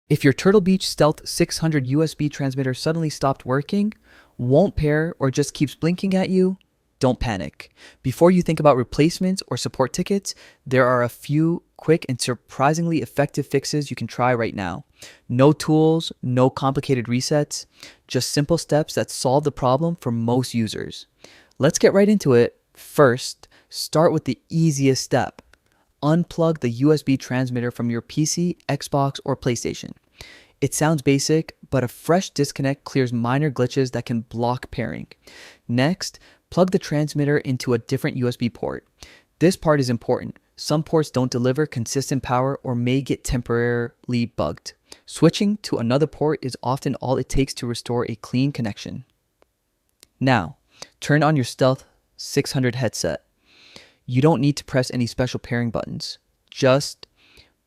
If your Turtle Beach Stealth 600 USB transmitter suddenly stopped working, won't pair, or just keeps blinking at you, don't panic. Before you think about replacements or support tickets, there are a few quick and surprisingly effective fixes you can try right now. No tools, no complicated resets, just simple steps that solve the problem for most users. Let's get right into it. First, start with the easiest step. Unplug the USB transmitter from your PC, Xbox, or PlayStation. It sounds basic, but a fresh disconnect clears minor glitches that can block pairing. Next, plug the transmitter into a different USB port. This part is important. Some ports don't deliver consistent power or may get temporarily bugged. Switching to another port is often all it takes to restore a clean connection. Now, turn on your Stealth 600 headset. You don't need to press any special pairing buttons. Just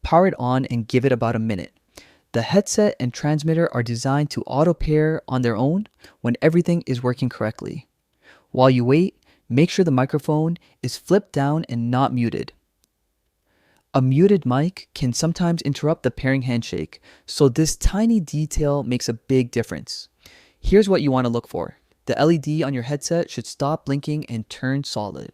power it on and give it about a minute. The headset and transmitter are designed to auto pair on their own when everything is working correctly. While you wait, make sure the microphone is flipped down and not muted. A muted mic can sometimes interrupt the pairing handshake, so this tiny detail makes a big difference. Here's what you want to look for. The LED on your headset should stop blinking and turn solid.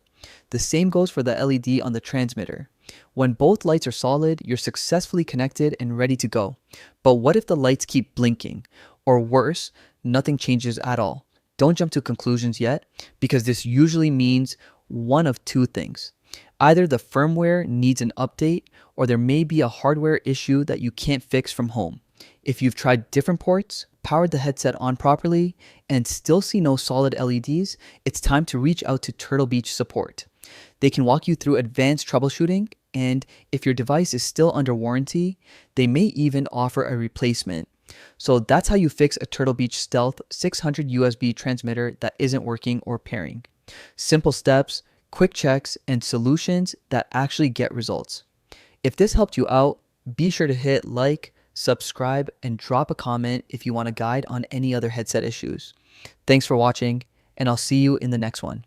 The same goes for the LED on the transmitter. When both lights are solid, you're successfully connected and ready to go. But what if the lights keep blinking? Or worse, nothing changes at all? Don't jump to conclusions yet, because this usually means one of two things. Either the firmware needs an update, or there may be a hardware issue that you can't fix from home. If you've tried different ports, powered the headset on properly, and still see no solid LEDs, it's time to reach out to Turtle Beach support. They can walk you through advanced troubleshooting, and if your device is still under warranty, they may even offer a replacement. So that's how you fix a Turtle Beach Stealth 600 USB transmitter that isn't working or pairing. Simple steps, quick checks, and solutions that actually get results. If this helped you out, be sure to hit like, subscribe, and drop a comment if you want a guide on any other headset issues. Thanks for watching, and I'll see you in the next one.